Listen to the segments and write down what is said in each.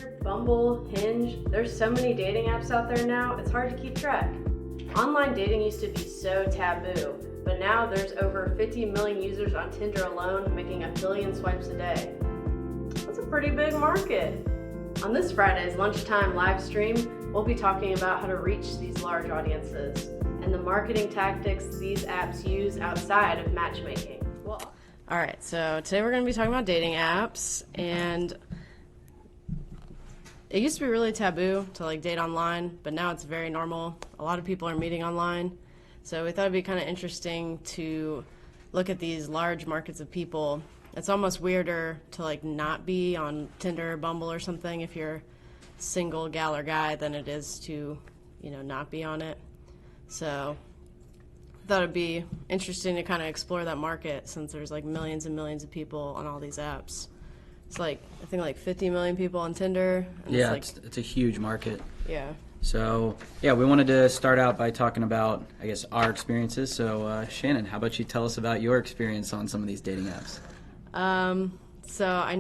Tinder, Bumble, Hinge, there's so many dating apps out there now, it's hard to keep track. Online dating used to be so taboo, but now there's over 50 million users on Tinder alone, making 1 billion swipes a day. That's a pretty big market. On this Friday's Lunchtime Livestream, we'll be talking about how to reach these large audiences and the marketing tactics these apps use outside of matchmaking. All right, so today we're going to be talking about dating apps, and it used to be really taboo to date online, but now it's very normal. A lot of people are meeting online, so we thought it'd be kind of interesting to look at these large markets of people. It's almost weirder to not be on Tinder or Bumble or something if you're single gal or guy than it is to, not be on it. So I thought it'd be interesting to kind of explore that market since there's millions and millions of people on all these apps. It's I think 50 million people on Tinder. And yeah, it's a huge market. Yeah. So, we wanted to start out by talking about, I guess, our experiences. So, Shannon, how about you tell us about your experience on some of these dating apps? So I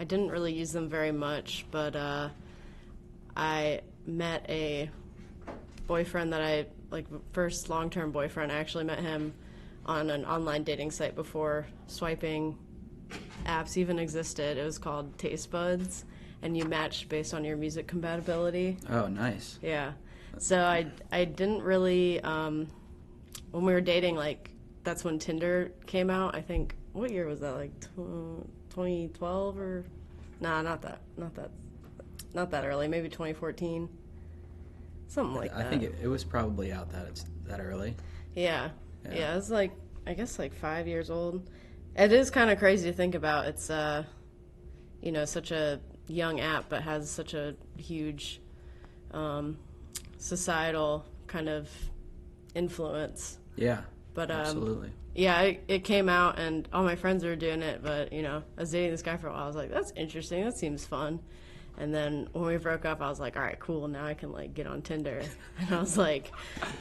didn't really use them very much, but I met a boyfriend that first long-term boyfriend. I actually met him on an online dating site before swiping apps even existed. It was called Taste Buds, and you matched based on your music compatibility. Oh, nice. Yeah. So I didn't really, when we were dating, that's when Tinder came out. I think, what year was that? 2012 or? Nah, not that early. Maybe 2014. Something like that. I think it was probably out that early. Yeah. It was I guess 5 years old. It is kind of crazy to think about. It's such a young app, but has such a huge societal kind of influence. Yeah. But absolutely. Yeah, it came out and all my friends were doing it, but I was dating this guy for a while. I was like, that's interesting. That seems fun. And then when we broke up, I was like, all right, cool. Now I can get on Tinder. And I was like,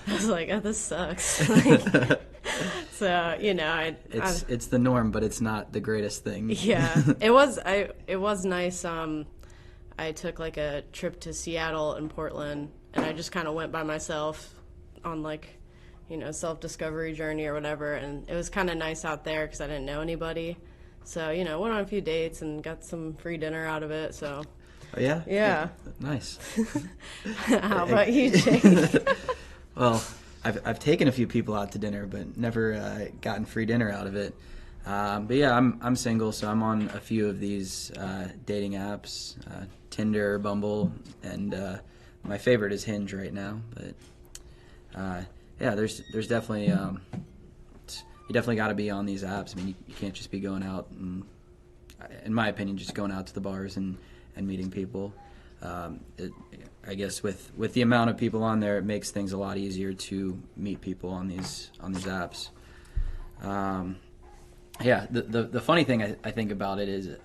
oh, this sucks. So it's the norm, but it's not the greatest thing. Yeah, it was nice. I took a trip to Seattle and Portland, and I just kind of went by myself on self-discovery journey or whatever. And it was kind of nice out there because I didn't know anybody. So went on a few dates and got some free dinner out of it. So. Oh, yeah? Yeah. Nice. How about you, Jake? Well, I've taken a few people out to dinner, but never gotten free dinner out of it. But yeah, I'm single, so I'm on a few of these dating apps, Tinder, Bumble, and my favorite is Hinge right now. But there's definitely you definitely got to be on these apps. I mean, you can't just be going out and, in my opinion, just going out to the bars and meeting people. I guess with the amount of people on there, it makes things a lot easier to meet people on these apps. The funny thing I think about it is,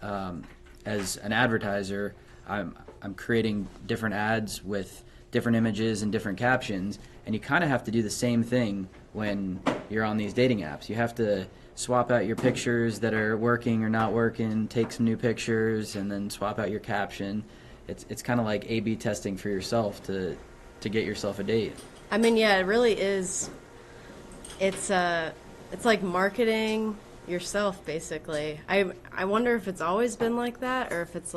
as an advertiser, I'm creating different ads with different images and different captions, and you kind of have to do the same thing when you're on these dating apps. You have to swap out your pictures that are working or not working, take some new pictures, and then swap out your caption. It's kind of like A/B testing for yourself to get yourself a date. I mean, yeah, it really is. It's like marketing yourself, basically. I wonder if it's always been like that, or if it's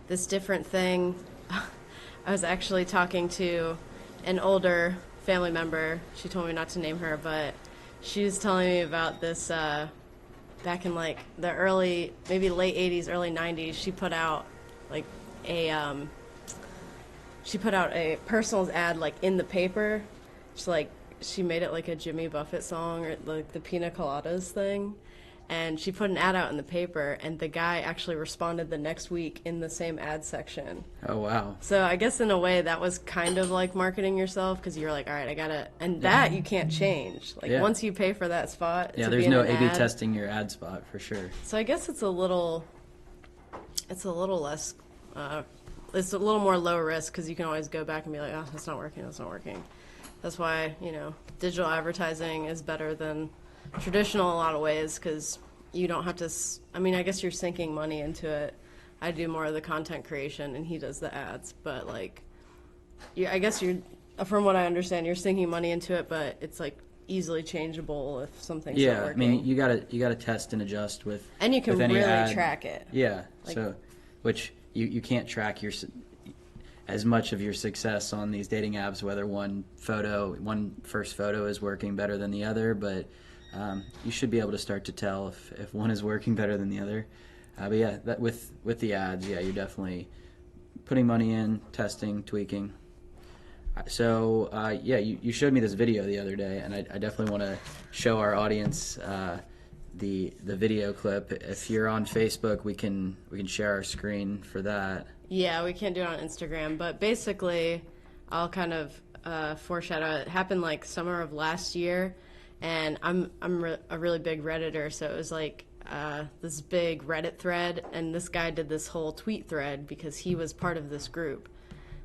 this different thing. I was actually talking to an older family member. She told me not to name her, but she was telling me about this back in the early, maybe late 80s, early 90s. She put out a personals ad in the paper. She made it a Jimmy Buffett song or the Pina Coladas thing. And she put an ad out in the paper, and the guy actually responded the next week in the same ad section. Oh, wow. So I guess in a way that was kind of like marketing yourself, because you're like, all right, I gotta, and that you can't change. Once you pay for that spot, yeah, to there's be in no an A/B ad, testing your ad spot for sure. So I guess it's a little less, it's a little more low risk, because you can always go back and be like, oh, that's not working. That's why, digital advertising is better than traditional in a lot of ways, because you don't have to, I mean, I guess you're sinking money into it I do more of the content creation and he does the ads. But like, I guess from what I understand, you're sinking money into it, but it's like easily changeable if something's not Yeah, I working. mean, you gotta test and adjust with. And you can with any really ad. track it. Yeah, Like- so which you can't track as much of your success on these dating apps, whether one first photo is working better than the other, but you should be able to start to tell if one is working better than the other. But yeah, with the ads, yeah, you're definitely putting money in, testing, tweaking. So yeah, you showed me this video the other day, and I definitely want to show our audience the video clip. If you're on Facebook, we can share our screen for that. Yeah, we can't do it on Instagram, but basically, I'll kind of foreshadow. It happened like summer of last year, and I'm a really big Redditor, so it was like this big Reddit thread, and this guy did this whole tweet thread because he was part of this group.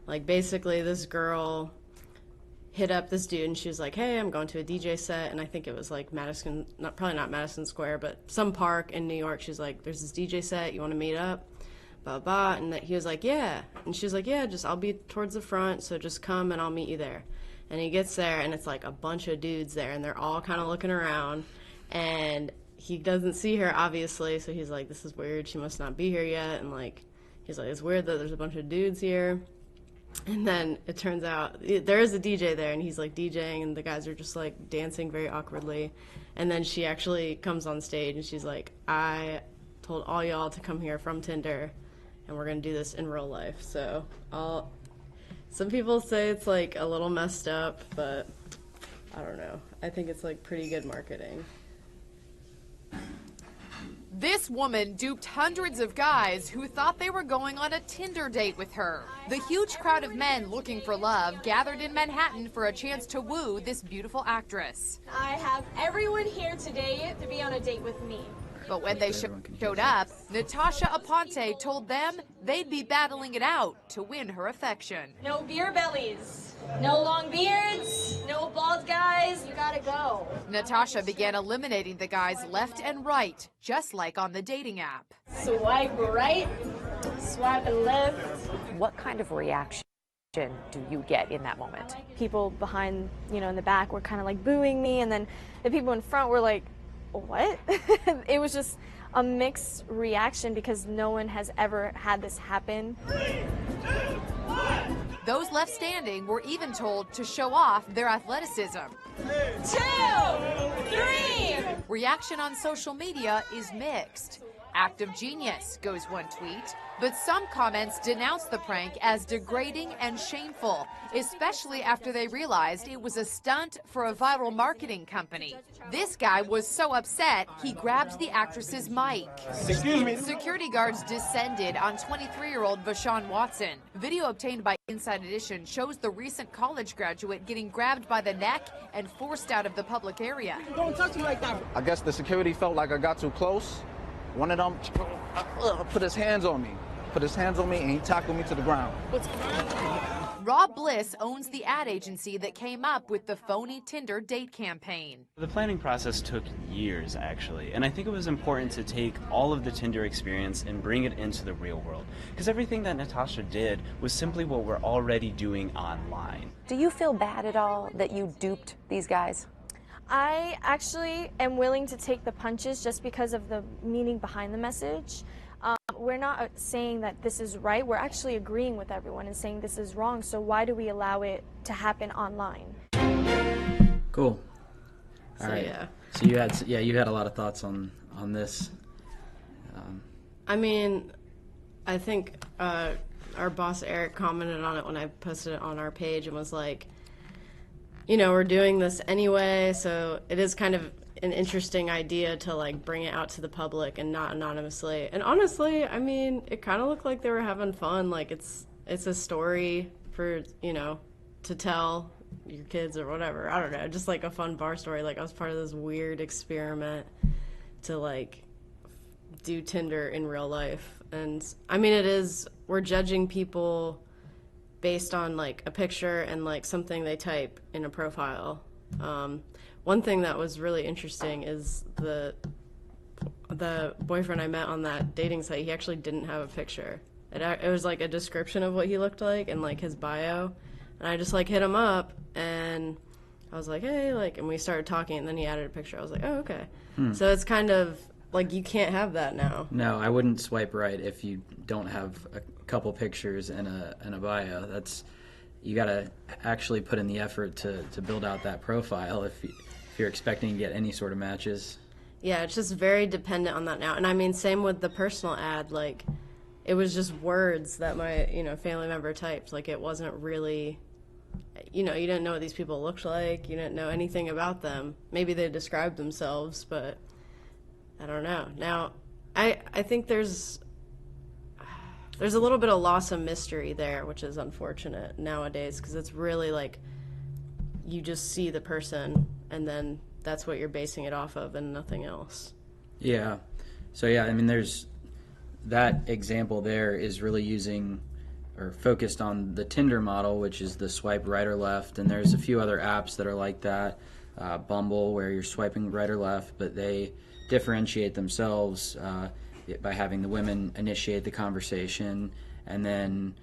Like basically, this girl hit up this dude, and she was like, "Hey, I'm going to a DJ set," and I think it was like probably not Madison Square, but some park in New York. She's like, "There's this DJ set. You want to meet up?" Blah, blah, and he was like, yeah. And she was like, yeah, I'll be towards the front, so just come and I'll meet you there. And he gets there, and it's like a bunch of dudes there, and they're all kind of looking around, and he doesn't see her, obviously, so he's like, this is weird, she must not be here yet, and like, he's like, it's weird that there's a bunch of dudes here. And then it turns out there is a DJ there, and he's like DJing, and the guys are just like dancing very awkwardly. And then she actually comes on stage, and she's like, I told all y'all to come here from Tinder, and we're going to do this in real life. So some people say it's like a little messed up, but I don't know. I think it's like pretty good marketing. This woman duped hundreds of guys who thought they were going on a Tinder date with her. The huge crowd of men looking for love gathered in Manhattan for a chance to woo this beautiful actress. I have everyone here today to be on a date with me. But when they showed up, Natasha Aponte told them they'd be battling it out to win her affection. No beer bellies, no long beards, no bald guys, you gotta go. Natasha began eliminating the guys left and right, just like on the dating app. Swipe right, swipe left. What kind of reaction do you get in that moment? People behind, in the back were kind of like booing me, and then the people in front were like, what? It was just a mixed reaction because no one has ever had this happen. 3, 2, 1. Those left standing were even told to show off their athleticism. 2, 3. Reaction on social media is mixed. Act of genius, goes one tweet. But some comments denounced the prank as degrading and shameful, especially after they realized it was a stunt for a viral marketing company. This guy was so upset, he grabbed the actress's mic. Excuse me. Security guards descended on 23-year-old Vashawn Watson. Video obtained by Inside Edition shows the recent college graduate getting grabbed by the neck and forced out of the public area. Don't touch me like that. I guess the security felt like I got too close. One of them put his hands on me. And he tackled me to the ground. Rob Bliss owns the ad agency that came up with the phony Tinder date campaign. The planning process took years, actually, and I think it was important to take all of the Tinder experience and bring it into the real world, because everything that Natasha did was simply what we're already doing online. Do you feel bad at all that you duped these guys? I actually am willing to take the punches just because of the meaning behind the message. We're not saying that this is right. We're actually agreeing with everyone and saying this is wrong. So why do we allow it to happen online? Cool. All right. Yeah. So you had a lot of thoughts on this. I mean, I think our boss Eric commented on it when I posted it on our page and was like, we're doing this anyway, so it is kind of an interesting idea to like bring it out to the public and not anonymously. And honestly, I mean, it kind of looked like they were having fun. Like it's a story for, to tell your kids or whatever. I don't know, just like a fun bar story. Like I was part of this weird experiment to like do Tinder in real life. And I mean, we're judging people based on like a picture and like something they type in a profile. One thing that was really interesting is the the boyfriend I met on that dating site, he actually didn't have a picture. It was like a description of what he looked like and like his bio. And I just like hit him up and I was like, hey, like, and we started talking and then he added a picture. I was like, oh, okay. So it's kind of like you can't have that now. No, I wouldn't swipe right if you don't have a couple pictures and a bio. You got to actually put in the effort to build out that profile if you're expecting to get any sort of matches. Yeah, it's just very dependent on that now. And I mean, same with the personal ad. Like, it was just words that my, family member typed. Like, it wasn't really, you didn't know what these people looked like. You didn't know anything about them. Maybe they described themselves, but I don't know. Now, I think there's a little bit of loss of mystery there, which is unfortunate nowadays, because it's really like you just see the person and then that's what you're basing it off of and nothing else. Yeah. So, yeah, I mean, there's that example there is really using or focused on the Tinder model, which is the swipe right or left. And there's a few other apps that are like that. Bumble, where you're swiping right or left, but they differentiate themselves by having the women initiate the conversation. And then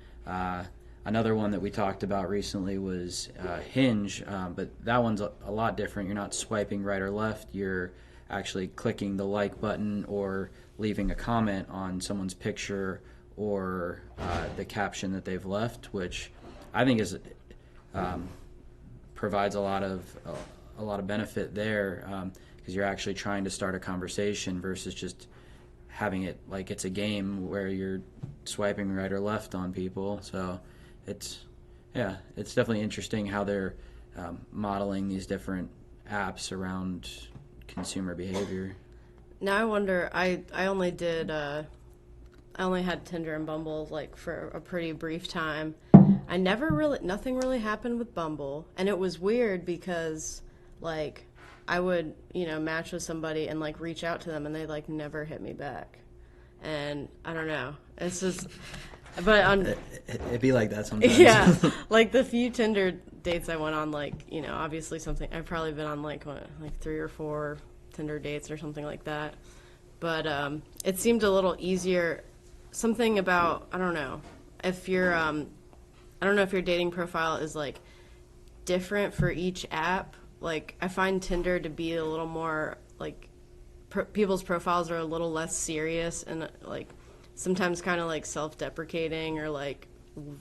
another one that we talked about recently was Hinge, but that one's a lot different. You're not swiping right or left. You're actually clicking the like button or leaving a comment on someone's picture or the caption that they've left, which I think is provides a lot of benefit there, because you're actually trying to start a conversation versus just having it like it's a game where you're swiping right or left on people. So it's definitely interesting how they're modeling these different apps around consumer behavior. Now I wonder, I only had Tinder and Bumble like for a pretty brief time. Nothing really happened with Bumble, and it was weird because like I would, match with somebody and like reach out to them and they like never hit me back. And I don't know. It's just but it'd be like that sometimes. Yeah. Like the few Tinder dates I went on, like, obviously something I've probably been on like 3 or 4 Tinder dates or something like that. But it seemed a little easier. Something about, I don't know if your dating profile is like different for each app. Like I find Tinder to be a little more like people's profiles are a little less serious and like sometimes kind of like self-deprecating or like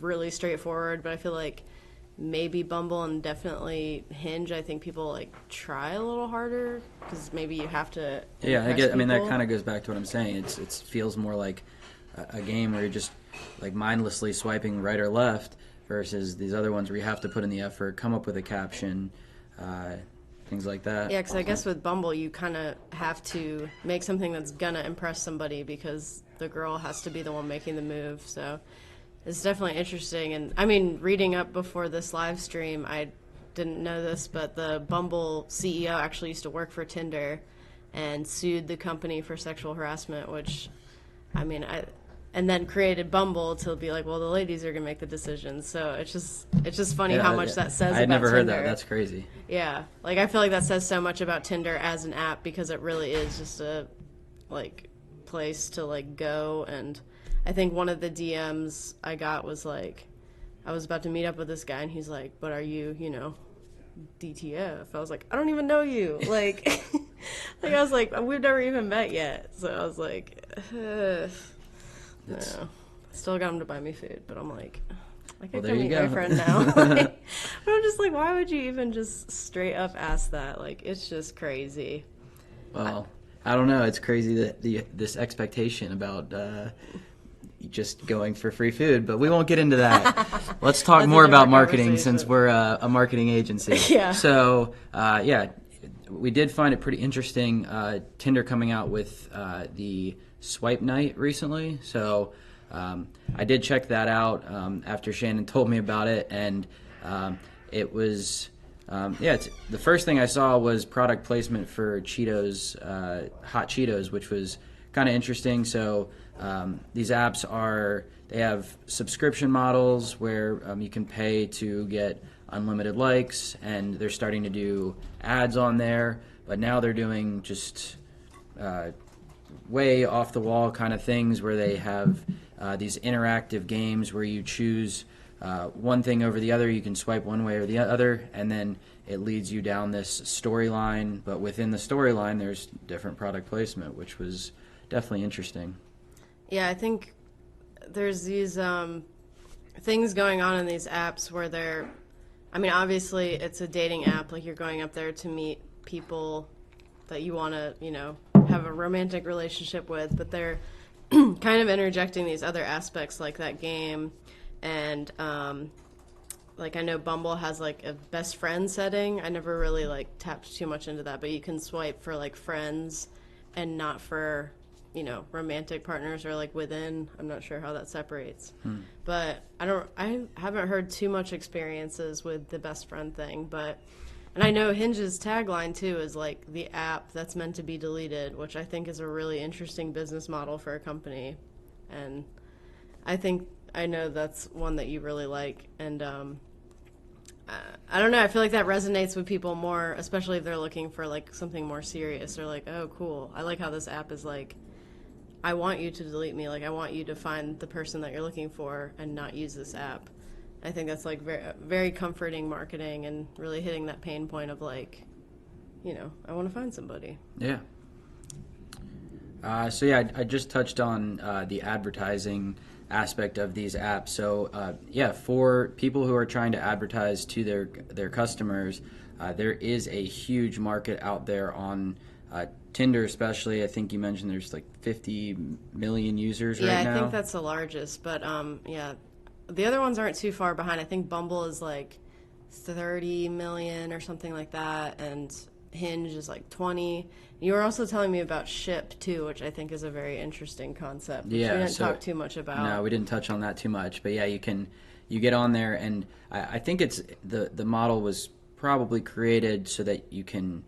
really straightforward. But I feel like maybe Bumble and definitely Hinge, I think people like try a little harder because maybe you have to. Yeah, I mean that kind of goes back to what I'm saying. It feels more like a game where you're just like mindlessly swiping right or left versus these other ones where you have to put in the effort, come up with a caption, things like that. Yeah, because I guess with Bumble you kind of have to make something that's gonna impress somebody because the girl has to be the one making the move. So it's definitely interesting. And I mean, reading up before this live stream, I didn't know this, but the Bumble CEO actually used to work for Tinder and sued the company for sexual harassment, which, I mean, and then created Bumble to be like, well, the ladies are gonna make the decisions. So it's just funny how much that says. I'd about never Tinder. heard that. That's crazy. Yeah, like I feel like that says so much about Tinder as an app because it really is just a like place to like go. And I think one of the DMs I got was like, I was about to meet up with this guy and he's like, but are you, DTF? I was like, I don't even know you. Like, like I was like, we've never even met yet. So I was like, no. Still got him to buy me food, but I'm like, I could come meet my friend now. Like, but I'm just like, why would you even just straight up ask that? Like, it's just crazy. Well, I don't know. It's crazy that this expectation about just going for free food, but we won't get into that. Let's talk more about marketing since we're a marketing agency. Yeah. So, we did find it pretty interesting. Tinder coming out with the swipe night recently. So I did check that out after Shannon told me about it, and it was the first thing I saw was product placement for Cheetos, hot Cheetos, which was kind of interesting. So these apps they have subscription models where you can pay to get unlimited likes, and they're starting to do ads on there, but now they're doing just way off the wall kind of things where they have these interactive games where you choose one thing over the other. You can swipe one way or the other, and then it leads you down this storyline. But within the storyline, there's different product placement, which was definitely interesting. Yeah, I think there's these things going on in these apps where they're, I mean, obviously it's a dating app, like you're going up there to meet people that you want to, you know, have a romantic relationship with, but they're kind of interjecting these other aspects like that game. And like I know Bumble has like a best friend setting. I never really like tapped too much into that, but you can swipe for like friends and not for, you know, romantic partners or like within. I'm not sure how that separates. But I haven't heard too much experiences with the best friend thing, but and I know Hinge's tagline too is like the app that's meant to be deleted, which I think is a really interesting business model for a company. And I know that's one that you really like, and I don't know, I feel like that resonates with people more, especially if they're looking for like something more serious. They're like, oh cool, I like how this app is like, I want you to delete me, like I want you to find the person that you're looking for and not use this app. I think that's like very, very comforting marketing and really hitting that pain point of like, you know, I want to find somebody. Yeah. So yeah, I just touched on the advertising aspect of these apps. So yeah, for people who are trying to advertise to their customers, there is a huge market out there on Tinder, especially. I think you mentioned there's like 50 million users right now. Yeah, I think that's the largest, but yeah, the other ones aren't too far behind. I think Bumble is like 30 million or something like that, and Hinge is like 20. You were also telling me about Ship too, which I think is a very interesting concept, which we didn't talk too much about. No, we didn't touch on that too much, but yeah, you get on there, and I think it's the model was probably created so that you can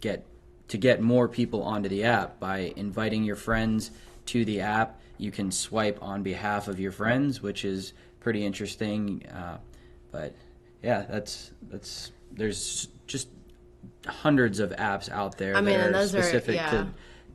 get more people onto the app by inviting your friends to the app. You can swipe on behalf of your friends, which is pretty interesting. But yeah, there's just hundreds of apps out there that are specific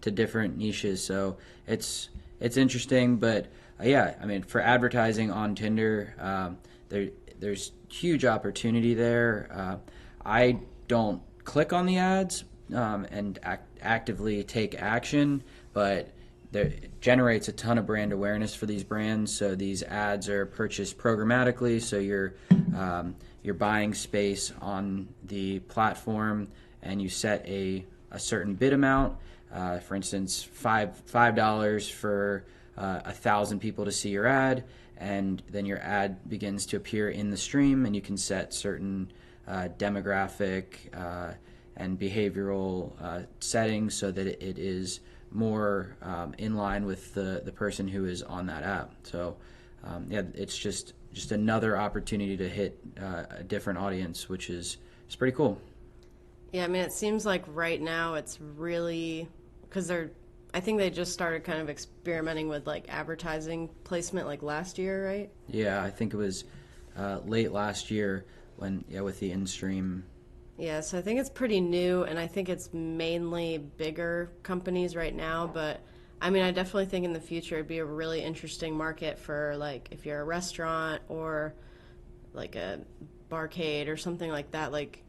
to different niches. So it's interesting. But yeah, I mean, for advertising on Tinder, there's huge opportunity there. I don't click on the ads and actively take action, but it generates a ton of brand awareness for these brands. So these ads are purchased programmatically, so you're buying space on the platform, and you set a certain bid amount. For instance, $5 for 1,000 people to see your ad, and then your ad begins to appear in the stream, and you can set certain demographic and behavioral settings so that it is more in line with the person who is on that app. So yeah, it's just another opportunity to hit a different audience, which is pretty cool. Yeah, I mean, it seems like right now it's really, because I think they just started kind of experimenting with like advertising placement like last year, right? Yeah, I think it was late last year with the in-stream. Yeah, so I think it's pretty new, and I think it's mainly bigger companies right now, but I mean, I definitely think in the future it'd be a really interesting market for like if you're a restaurant or like a barcade or something like that, like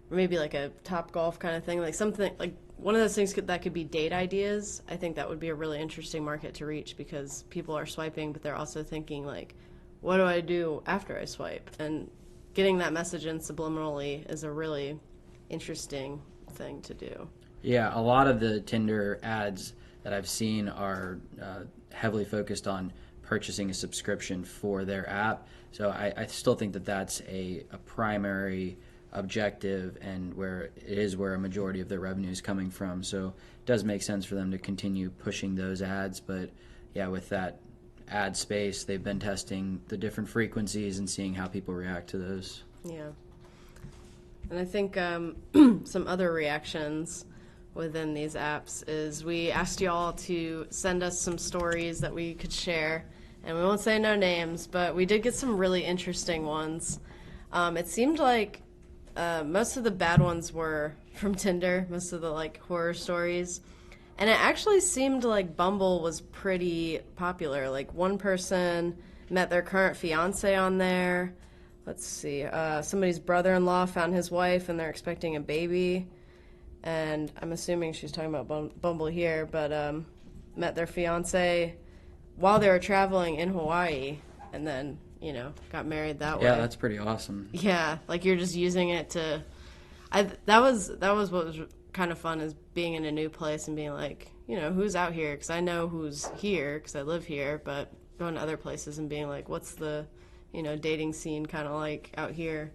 maybe like a Topgolf kind of thing, like something like one of those things that could be date ideas. I think that would be a really interesting market to reach because people are swiping, but they're also thinking like, what do I do after I swipe? And getting that message in subliminally is a really interesting thing to do. Yeah, a lot of the Tinder ads that I've seen are heavily focused on purchasing a subscription for their app. So I still think that that's a primary objective and where a majority of their revenue is coming from. So it does make sense for them to continue pushing those ads. But yeah, with that ad space, they've been testing the different frequencies and seeing how people react to those. Yeah. And I think some other reactions within these apps is we asked y'all to send us some stories that we could share, and we won't say no names, but we did get some really interesting ones. It seemed like most of the bad ones were from Tinder, most of the like horror stories, And it actually seemed like Bumble was pretty popular. Like, one person met their current fiance on there. Let's see. Somebody's brother-in-law found his wife, and they're expecting a baby. And I'm assuming she's talking about Bumble here, but met their fiance while they were traveling in Hawaii, and then, you know, got married that way. Yeah, that's pretty awesome. Yeah, like you're just using it to. That was what was kind of fun, is being in a new place and being like, you know, who's out here? Because I know who's here because I live here, but going to other places and being like, what's the, you know, dating scene kind of like out here?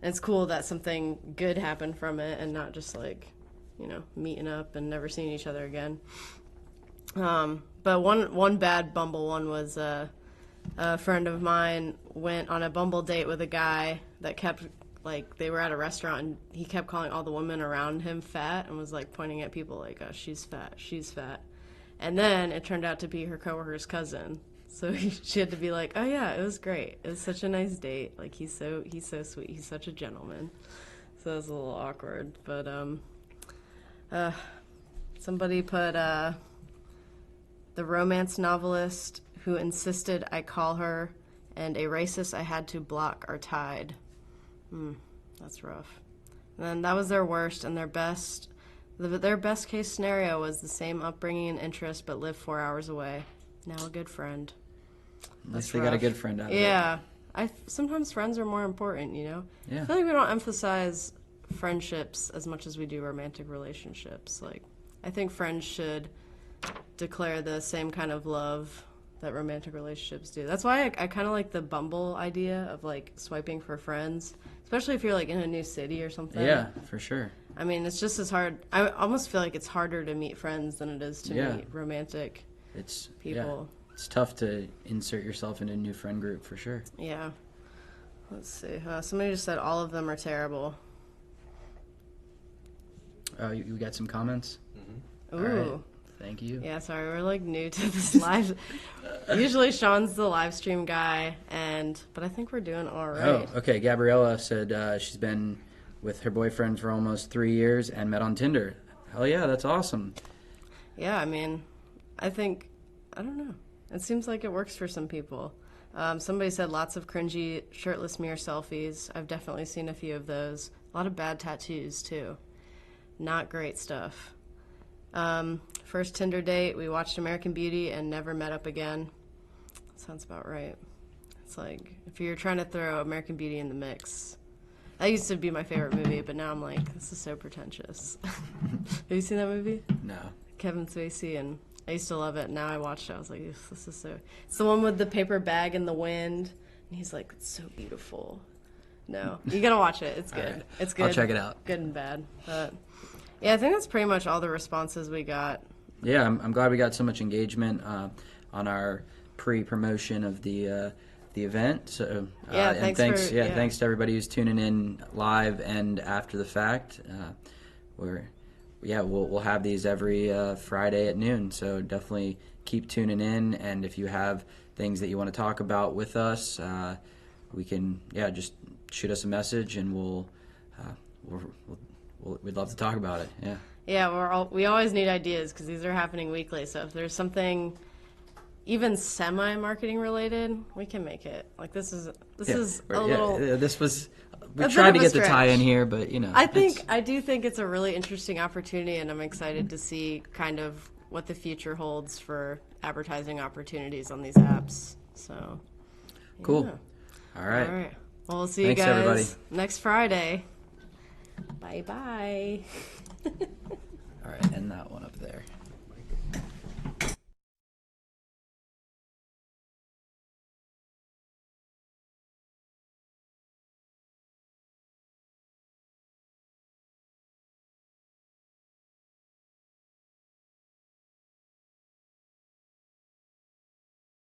And it's cool that something good happened from it and not just like, you know, meeting up and never seeing each other again. But one bad Bumble one was a friend of mine went on a Bumble date with a guy that kept, like, they were at a restaurant and he kept calling all the women around him fat and was like pointing at people like, oh, she's fat. And then it turned out to be her coworker's cousin. So she had to be like, oh yeah, it was great. It was such a nice date. Like, he's so sweet. He's such a gentleman. So it was a little awkward. But somebody put the romance novelist who insisted I call her and a racist I had to block are tied. That's rough. And then that was their worst, and their best case scenario was the same upbringing and interest but lived 4 hours away. Now a good friend. At least they got a good friend out of it. Yeah. Sometimes friends are more important, you know? Yeah. I feel like we don't emphasize friendships as much as we do romantic relationships. Like, I think friends should declare the same kind of love that romantic relationships do. That's why I kind of like the Bumble idea of, like, swiping for friends, especially if you're, like, in a new city or something. Yeah, for sure. I mean, it's just as hard. I almost feel like it's harder to meet friends than it is to meet romantic people. Yeah. It's tough to insert yourself into a new friend group, for sure. Yeah. Let's see. Somebody just said all of them are terrible. You got some comments? Ooh. All right. Thank you. Yeah, sorry, we're like new to this live. Usually Sean's the live stream guy, but I think we're doing all right. Oh, okay. Gabriella said she's been with her boyfriend for almost 3 years and met on Tinder. Hell yeah, that's awesome. Yeah, I mean, I don't know. It seems like it works for some people. Somebody said lots of cringy shirtless mirror selfies. I've definitely seen a few of those. A lot of bad tattoos, too. Not great stuff. First Tinder date, we watched American Beauty and never met up again. Sounds about right. It's like, if you're trying to throw American Beauty in the mix. That used to be my favorite movie, but now I'm like, this is so pretentious. Have you seen that movie? No. Kevin Spacey, and I used to love it. Now I watched it, I was like, this is so... It's the one with the paper bag in the wind, and he's like, it's so beautiful. No, you gotta watch it. It's good. Right. It's good. I'll check it out. Good and bad. But yeah, I think that's pretty much all the responses we got. Yeah, I'm glad we got so much engagement on our pre-promotion of the event. So thanks to everybody who's tuning in live and after the fact. We'll have these every Friday at noon. So definitely keep tuning in, and if you have things that you want to talk about with us, we can just shoot us a message, and we'd love to talk about it. Yeah. Yeah, we always need ideas because these are happening weekly. So if there's something even semi-marketing related, we can make it. Like this is a little. This was. We tried to get the tie in here, but you know. I do think it's a really interesting opportunity, and I'm excited to see kind of what the future holds for advertising opportunities on these apps. So. Cool. Yeah. All right. Well, we'll see you guys everybody. next Friday. Bye bye. All right, end that one up there.